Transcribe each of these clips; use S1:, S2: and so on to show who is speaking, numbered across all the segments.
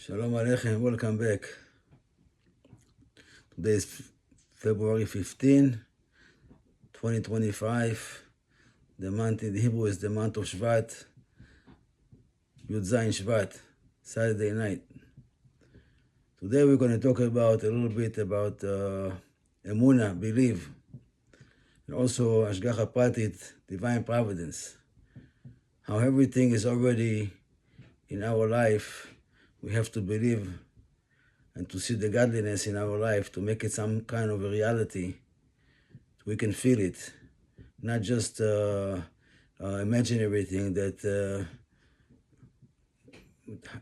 S1: Shalom Aleichem, welcome back. Today is February 15, 2025. The month in Hebrew is the month of Shvat, Yud Zayin Shvat, Saturday night. Today we're going to talk about a little bit about Emunah, belief, and also Ashgacha Pratit, divine providence. How everything is already in our life. We have to believe and to see the godliness in our life to make it some kind of a reality. We can feel it, not just imagine everything that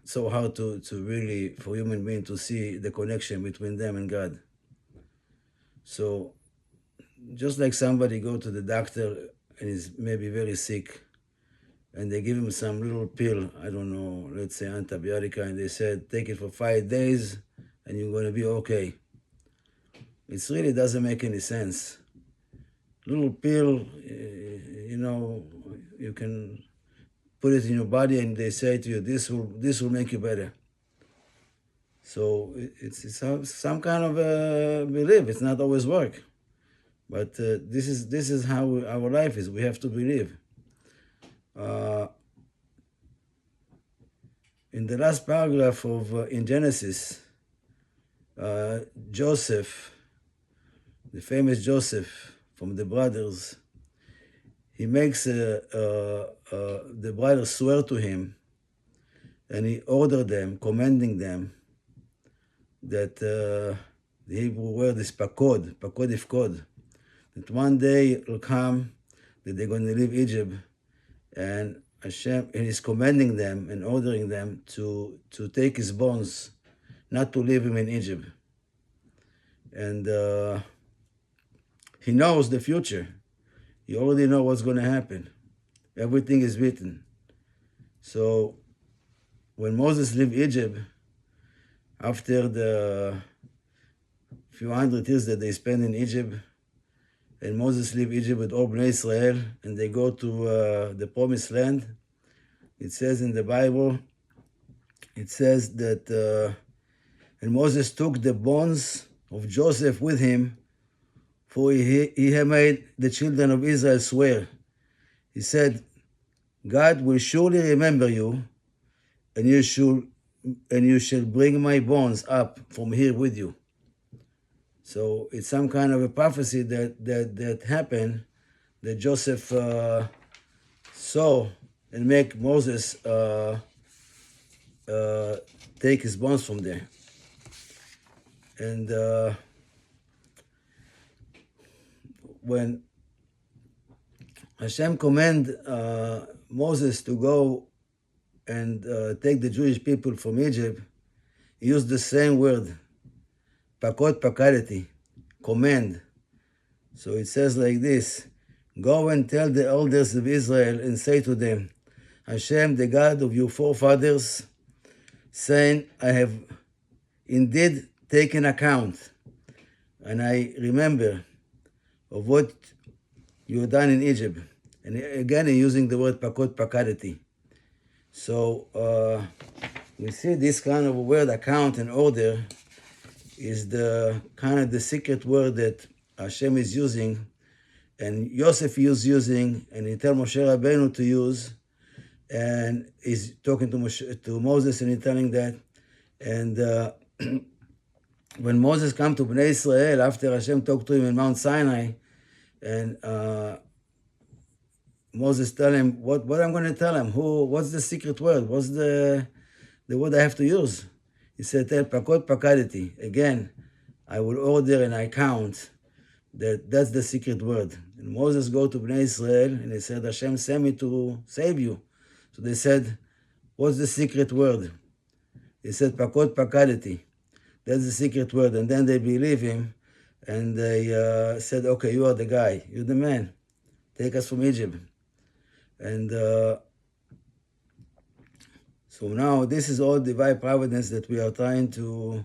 S1: so hard to really, for human being to see the connection between them and God. So just like somebody go to the doctor and is maybe very sick, and they give him some little pill, I don't know, let's say antibiotic, and they said, take it for 5 days and you're going to be okay. It really doesn't make any sense. Little pill, you can put it in your body and they say to you, this will make you better. So it's some kind of a belief. It's not always work. But this is how our life is. We have to believe. In the last paragraph of in Genesis, Joseph, the famous Joseph from the brothers, he makes the brothers swear to him, and he ordered them, commanding them, that the Hebrew word is pakod ifkod, that one day it will come that they're going to leave Egypt, and Hashem is commanding them and ordering them to take his bones, not to leave him in Egypt. And he knows the future. He already knows what's going to happen. Everything is written. So when Moses left Egypt, after the few hundred years that they spent in Egypt, and Moses left Egypt with all Bnei Israel, and they go to the Promised Land. It says in the Bible, it says that, and Moses took the bones of Joseph with him, for he had made the children of Israel swear. He said, God will surely remember you, and you shall bring my bones up from here with you. So it's some kind of a prophecy that happened, that Joseph saw and make Moses take his bones from there. And when Hashem command Moses to go and take the Jewish people from Egypt, he used the same word, pakodity, command. So it says like this, go and tell the elders of Israel and say to them, Hashem, the God of your forefathers, saying, I have indeed taken account, and I remember of what you have done in Egypt. And again, using the word pakodity. So we see this kind of word, account and order, is the kind of the secret word that Hashem is using, and Yosef is using, and he tells Moshe Rabbeinu to use, and he's talking to Moses, and he's telling that. And when Moses come to Bnei Israel, after Hashem talked to him in Mount Sinai, and Moses tell him, what I'm going to tell him? What's the secret word? What's the word I have to use? He said, tell pakodity. Again, I will order and I count. That's the secret word. And Moses go to Bnei Israel and he said, Hashem sent me to save you. So they said, what's the secret word? He said, pakodity. That's the secret word. And then they believe him and they said, okay, you are the guy. You're the man. Take us from Egypt. And so now this is all divine providence that we are trying to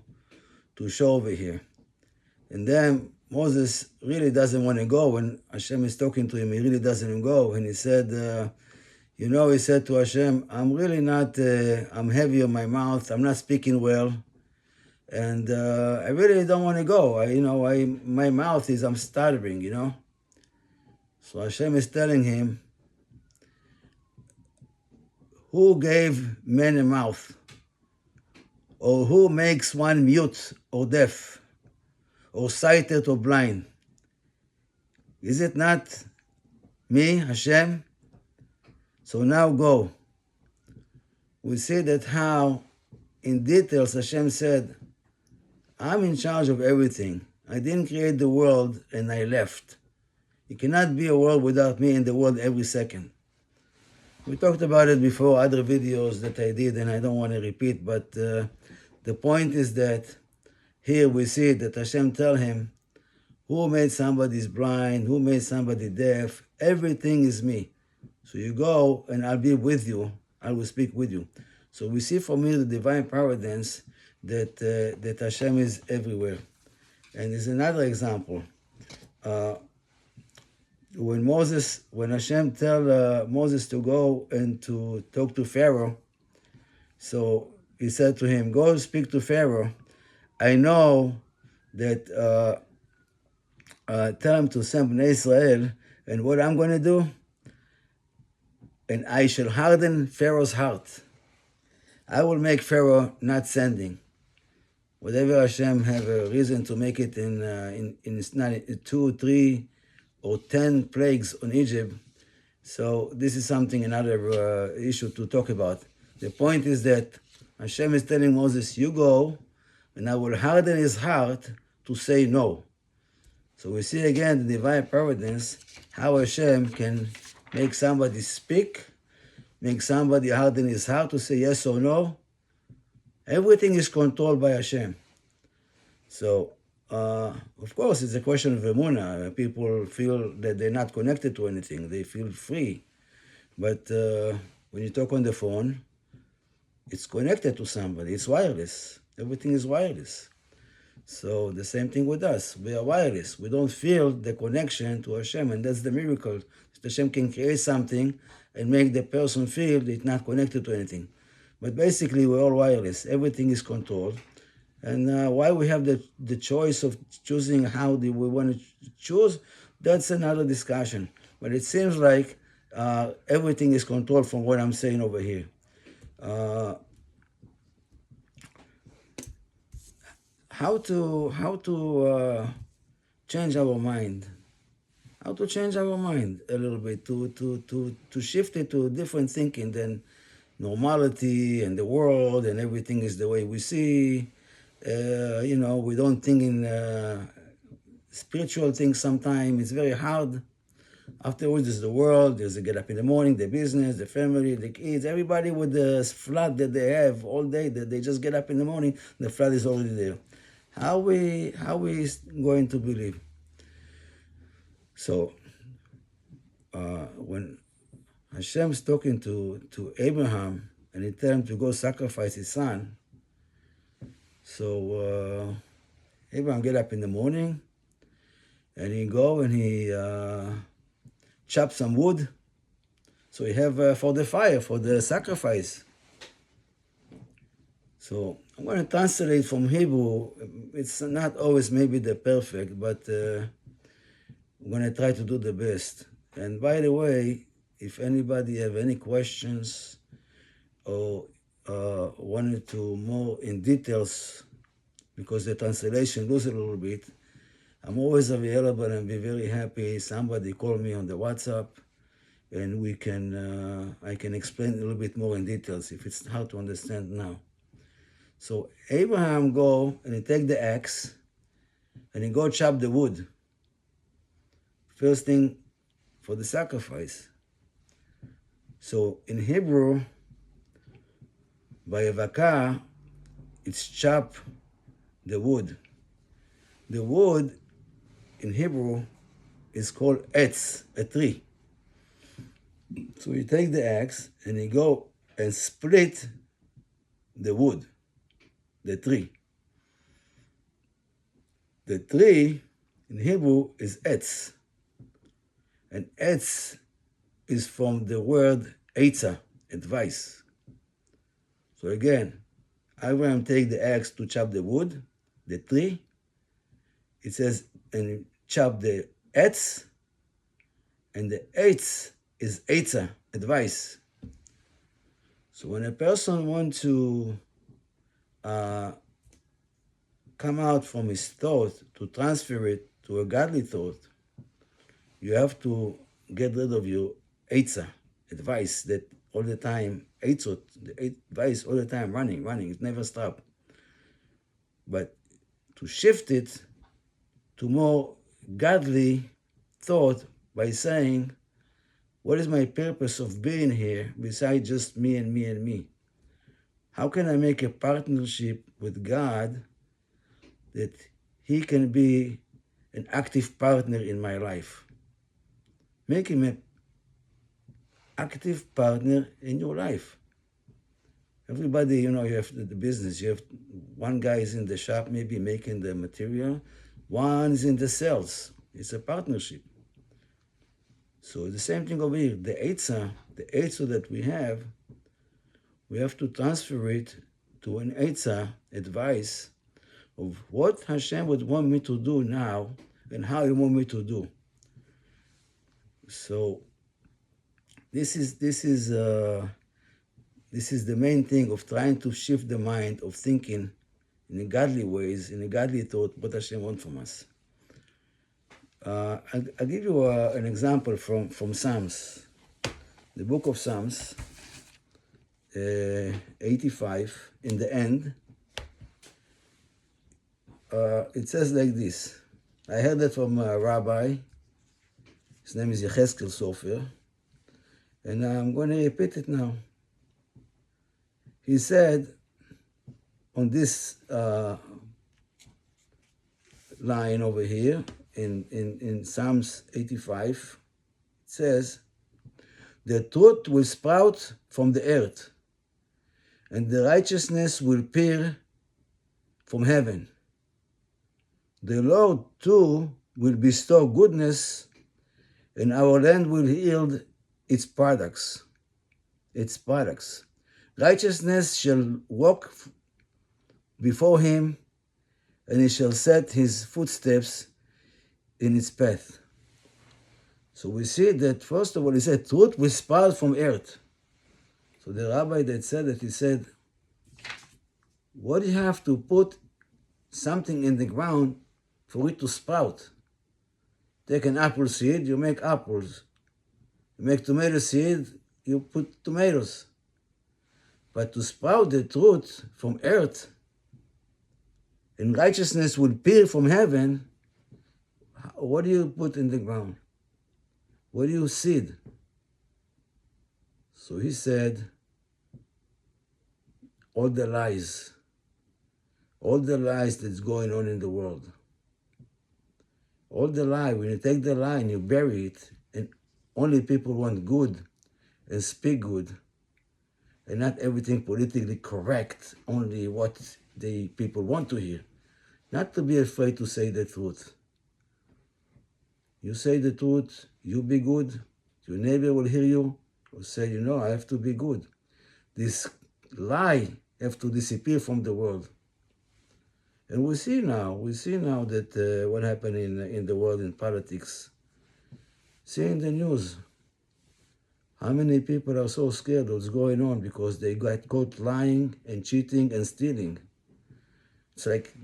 S1: show over here. And then Moses really doesn't want to go. When Hashem is talking to him, he really doesn't go. And he said, You know, he said to Hashem, I'm really not, I'm heavy on my mouth, I'm not speaking well, and I really don't want to go. My mouth is, I'm stuttering, you know. So Hashem is telling him, who gave man a mouth? Or who makes one mute or deaf, or sighted or blind? Is it not me, Hashem? So now go. We see that how, in details, Hashem said, I'm in charge of everything. I didn't create the world and I left. It cannot be a world without me in the world every second. We talked about it before, other videos that I did, and I don't want to repeat, but the point is that here we see that Hashem tell him, who made somebody blind, who made somebody deaf, everything is me. So you go and I'll be with you, I will speak with you. So we see from here the divine providence that Hashem is everywhere. And there's another example. When Hashem tell Moses to go and to talk to Pharaoh, so he said to him, go speak to Pharaoh. I know that, tell him to send Bnei Israel, and what I'm going to do, and I shall harden Pharaoh's heart. I will make Pharaoh not sending. Whatever Hashem have a reason to make it in it's not 2, 3, or 10 plagues on Egypt. So this is something, another issue to talk about. The point is that Hashem is telling Moses, you go, and I will harden his heart to say no. So we see again the divine providence, how Hashem can make somebody speak, make somebody harden his heart to say yes or no. Everything is controlled by Hashem. So, of course, it's a question of emunah. People feel that they're not connected to anything. They feel free. But when you talk on the phone, it's connected to somebody. It's wireless. Everything is wireless. So the same thing with us. We are wireless. We don't feel the connection to Hashem, and that's the miracle. Hashem can create something and make the person feel it's not connected to anything. But basically, we're all wireless. Everything is controlled. And why we have the choice of choosing how do we want to choose, that's another discussion. But it seems like everything is controlled from what I'm saying over here. How to change our mind? How to change our mind a little bit to shift it to different thinking than normality and the world and everything is the way we see. We don't think in spiritual things sometimes. It's very hard. Afterwards, there's the world, there's the get up in the morning, the business, the family, the kids, everybody with the flood that they have all day, that they just get up in the morning, the flood is already there. How we going to believe? So, when Hashem's talking to Abraham, and he tells him to go sacrifice his son, so Abraham get up in the morning, and he go and he chop some wood, so he have for the fire, for the sacrifice. So I'm going to translate from Hebrew. It's not always maybe the perfect, but I'm going to try to do the best. And by the way, if anybody have any questions or wanted to more in details, because the translation lose a little bit, I'm always available and be very happy. Somebody call me on the WhatsApp, and we can I can explain a little bit more in details if it's hard to understand now. So Abraham go and he take the axe and he go chop the wood. First thing for the sacrifice. So in Hebrew, by Avaka, it's chop the wood. The wood in Hebrew is called etz, a tree. So you take the axe and you go and split the wood, the tree. The tree in Hebrew is etz. And etz is from the word Eitzah, advice. So again, Abraham take the axe to chop the wood, the tree. It says, and chop the etz, and the etz is eitzah, advice. So when a person wants to come out from his thought to transfer it to a godly thought, you have to get rid of your eitzah, advice that all the time, eitzot, the advice all the time, running, it never stops. But to shift it to more godly thought by saying, what is my purpose of being here besides just me and me and me? How can I make a partnership with God that He can be an active partner in my life? Make Him an active partner in your life. Everybody, you have the business. You have one guy is in the shop, maybe making the material. One is in the sales. It's a partnership. So the same thing over here. The eitzah that we have to transfer it to an eitzah, advice, of what Hashem would want me to do now and how He want me to do. So this is the main thing of trying to shift the mind of thinking in a godly ways, in a godly thought, what Hashem wants from us. I'll give you an example from Psalms. The book of Psalms, 85, in the end, it says like this. I heard that from a rabbi. His name is Yechezkel Sofer. And I'm going to repeat it now. He said on this line over here, in Psalms 85, it says, the truth will sprout from the earth, and the righteousness will peer from heaven. The Lord too will bestow goodness, and our land will yield its products. Righteousness shall walk before Him, and He shall set His footsteps in its path. So we see that, first of all, He said, truth will sprout from earth. So the rabbi that said that, he said, what do you have to put something in the ground for it to sprout? Take an apple seed, you make apples. You make tomato seed, you put tomatoes. But to sprout the truth from earth, and righteousness will peer from heaven, what do you put in the ground? What do you seed? So he said, all the lies that's going on in the world. All the lie, when you take the lie and you bury it, and only people want good and speak good, and not everything politically correct, only what the people want to hear. Not to be afraid to say the truth. You say the truth, you be good, your neighbor will hear you, will say, I have to be good. This lie have to disappear from the world. And we see now that what happened in the world in politics. See in the news, how many people are so scared of what's going on because they got caught lying and cheating and stealing. It's like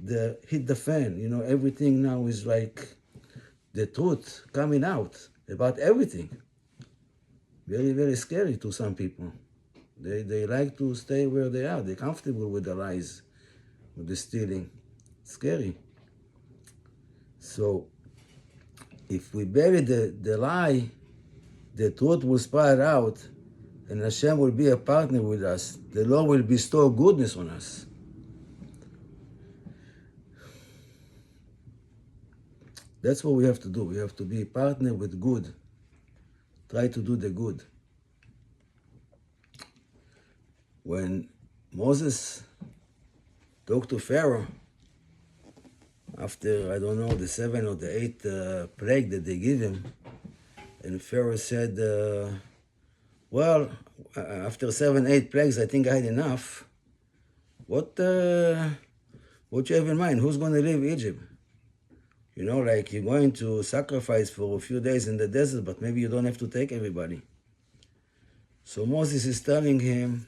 S1: hit the fan, everything now is like the truth coming out about everything. Very, very scary to some people. They like to stay where they are. They're comfortable with the lies, with the stealing. Scary. So if we bury the lie, the truth will spread out, and Hashem will be a partner with us. The Lord will bestow goodness on us. That's what we have to do. We have to be a partner with good. Try to do the good. When Moses talked to Pharaoh, after, the 7 or the 8 plague that they give him, and Pharaoh said, well, after 7, 8 plagues, I think I had enough. What you have in mind? Who's going to leave Egypt? You know, like you're going to sacrifice for a few days in the desert, but maybe you don't have to take everybody. So Moses is telling him,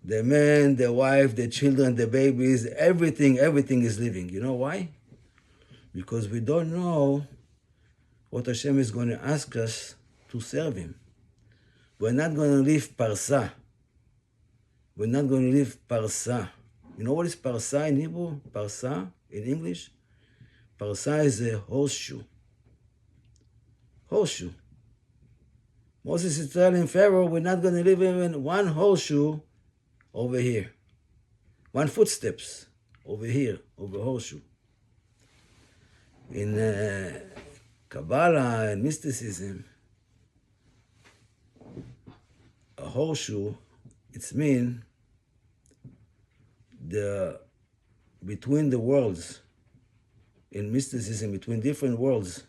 S1: the man, the wife, the children, the babies, everything is leaving. You know why? Because we don't know what Hashem is going to ask us to serve Him. We're not going to leave parsa. We're not going to leave parsa. You know what is parsa in Hebrew? Parsa in English? Parsa is a horseshoe. Horseshoe. Moses is telling Pharaoh, we're not going to leave even one horseshoe over here. One footsteps over here, over horseshoe. In Kabbalah and mysticism, a horseshoe, it's mean between the worlds, in mysticism, between different worlds,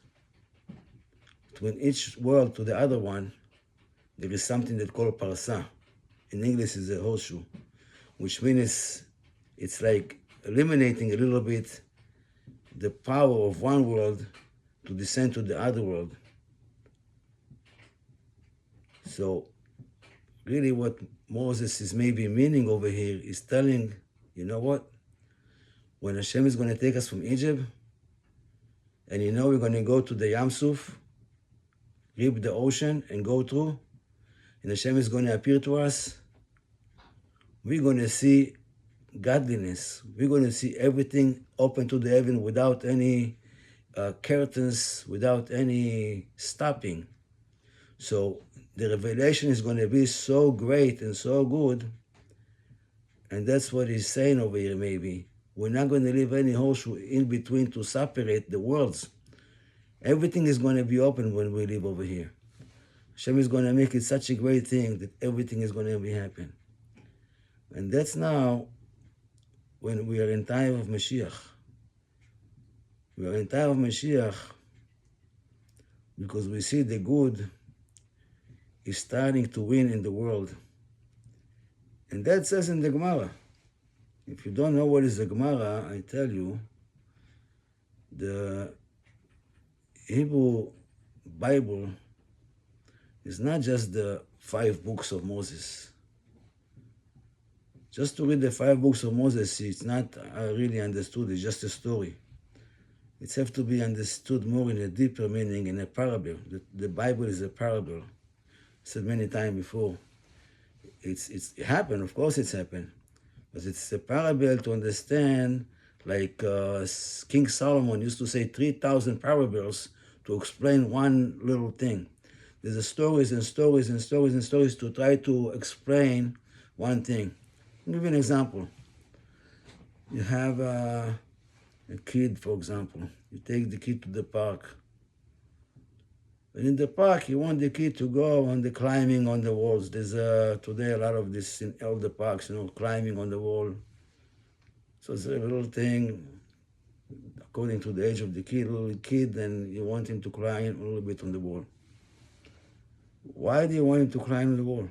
S1: between each world to the other one, there is something that called parsa. In English is a horseshoe, which means it's like eliminating a little bit the power of one world to descend to the other world. So really what Moses is maybe meaning over here is telling, you know what? When Hashem is going to take us from Egypt, and you know we're going to go to the Yam Suf, leave the ocean and go through, and Hashem is going to appear to us, we're going to see godliness. We're going to see everything open to the heaven without any curtains, without any stopping. So the revelation is going to be so great and so good, and that's what he's saying over here maybe. We're not going to leave any horseshoe in between to separate the worlds. Everything is going to be open when we live over here. Hashem is going to make it such a great thing that everything is going to be happen. And that's now when we are in time of Mashiach. We are in time of Mashiach because we see the good is starting to win in the world. And that says in the Gemara. If you don't know what is the Gemara, I tell you, the Hebrew Bible is not just the 5 books of Moses. Just to read the 5 books of Moses, it's not really understood, it's just a story. It has to be understood more in a deeper meaning, in a parable. The Bible is a parable. I said many times before. It happened, of course it's happened. But it's a parable to understand, like King Solomon used to say 3,000 parables to explain one little thing. There's stories and stories and stories and stories to try to explain one thing. I'll give you an example. You have a kid, for example. You take the kid to the park. And in the park, you want the kid to go on the climbing on the walls. There's today a lot of this in all the parks, climbing on the wall. So it's a little thing, according to the age of the kid, little kid, and you want him to climb a little bit on the wall. Why do you want him to climb on the wall?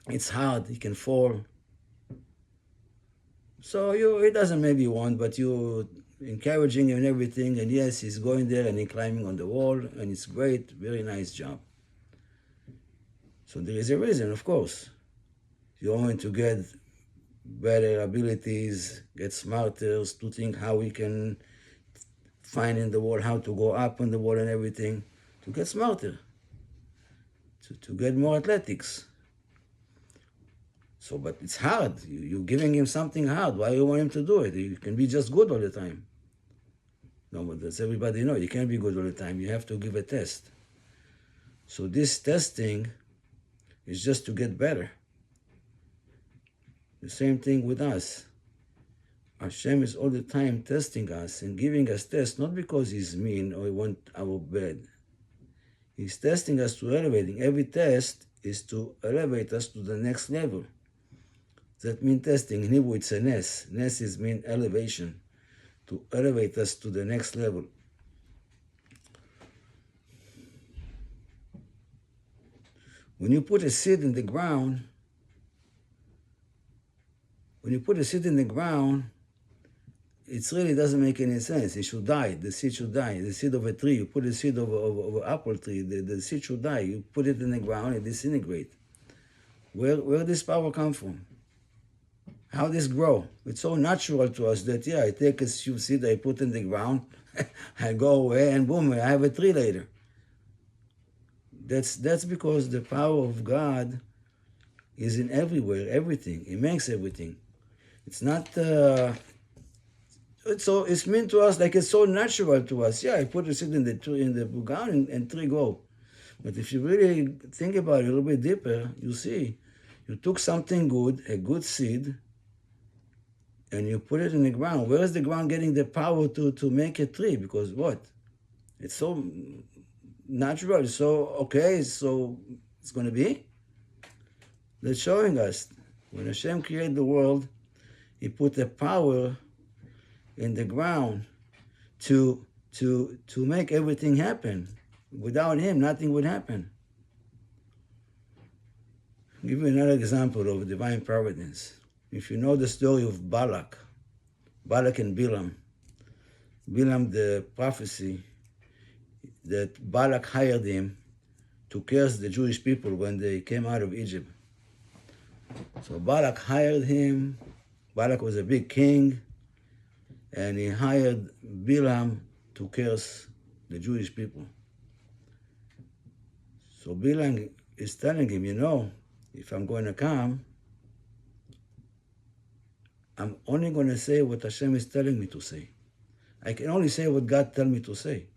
S1: It's hard, he can fall. So he doesn't maybe want, but you encouraging him and everything, and yes, he's going there and he's climbing on the wall, and it's great, very nice job. So there is a reason, of course. You want to get better abilities, get smarter, to think how we can find in the wall, how to go up on the wall and everything, to get smarter, to get more athletics. So, but it's hard. You're giving him something hard. Why you want him to do it? You can be just good all the time. No, but that's everybody know. You can't be good all the time. You have to give a test. So this testing is just to get better. The same thing with us. Hashem is all the time testing us and giving us tests, not because He's mean or He wants our bad. He's testing us to elevating. Every test is to elevate us to the next level. That means testing. In Hebrew, it's a nes. Nes is mean elevation, to elevate us to the next level. When you put a seed in the ground, it really doesn't make any sense. It should die. The seed should die. The seed of a tree, you put a seed of an apple tree, the seed should die. You put it in the ground, it disintegrates. Where this power come from? How this grow? It's so natural to us that, I take a few seed, I put in the ground, I go away, and boom, I have a tree later. That's because the power of God is in everywhere, everything. He makes everything. It's not, it's meant to us like it's so natural to us. I put a seed in the ground and tree grow. But if you really think about it a little bit deeper, you see, you took something good, a good seed, and you put it in the ground. Where is the ground getting the power to make a tree? Because what? It's so natural, so okay, so it's going to be? That's showing us, when Hashem created the world, He put the power in the ground to make everything happen. Without Him, nothing would happen. I'll give you another example of divine providence. If you know the story of Balak and Bilam, the prophecy that Balak hired him to curse the Jewish people when they came out of Egypt. So Balak hired him. Balak was a big king, and he hired Bilam to curse the Jewish people. So Bilam is telling him, if I'm going to come, I'm only going to say what Hashem is telling me to say. I can only say what God tells me to say.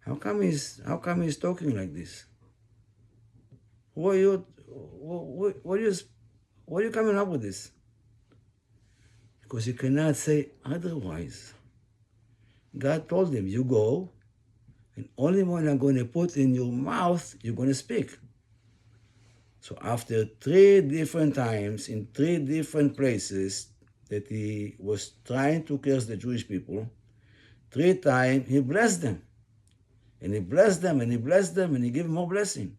S1: How come he's talking like this? Who are you? What are you coming up with this? Because you cannot say otherwise. God told him, you go, and only when I'm going to put in your mouth, you're going to speak. So after 3 different times, in 3 different places, that he was trying to curse the Jewish people, 3 times he blessed them. And he blessed them, and he blessed them, and he gave them more blessing.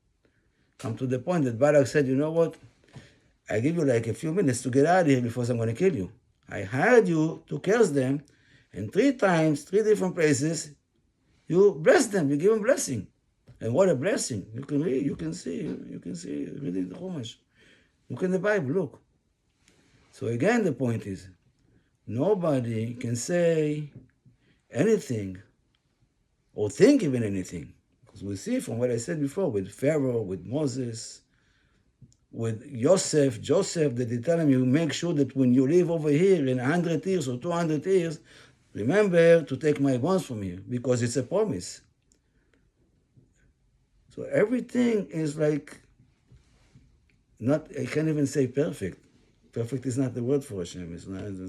S1: Come to the point that Balak said, you know what? I give you like a few minutes to get out of here before I'm going to kill you. I hired you to curse them, and 3 times, 3 different places, you bless them, you give them blessing. And what a blessing. You can read, you can see, reading the Chumash. Look in the Bible, look. So again, the point is, nobody can say anything or think even anything. Because we see from what I said before, with Pharaoh, with Moses, with Joseph, that they tell him, you make sure that when you live over here in 100 years or 200 years, remember to take my bonds from you, because it's a promise. So everything is like, not, I can't even say perfect. Perfect is not the word for Hashem. It's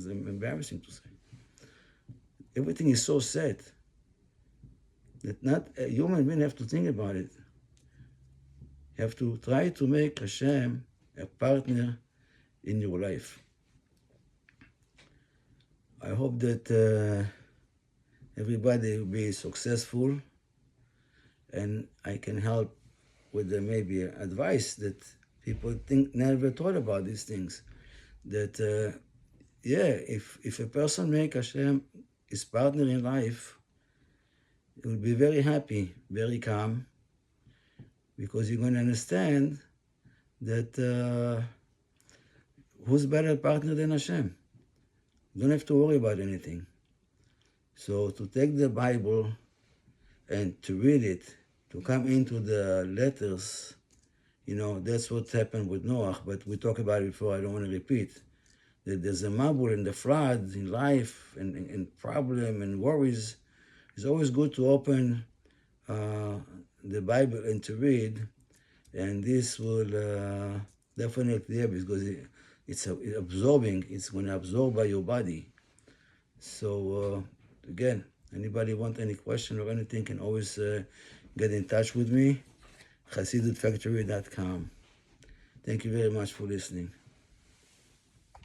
S1: embarrassing to say. Everything is so set that not a human being have to think about it. You have to try to make Hashem a partner in your life. I hope that everybody will be successful, and I can help with maybe advice that people never thought about these things. That if a person make Hashem his partner in life, he will be very happy, very calm, because you're going to understand that who's better partner than Hashem? You don't have to worry about anything. So to take the Bible and to read it, to come into the letters, that's what happened with Noah, but we talked about it before, I don't want to repeat. That there's a mabul in the flood, in life, and problem and worries. It's always good to open the Bible and to read, and this will definitely help, because it's absorbing, it's going to absorb by your body. So again, anybody want any question or anything can always get in touch with me, chasidutfactory.com. Thank you very much for listening.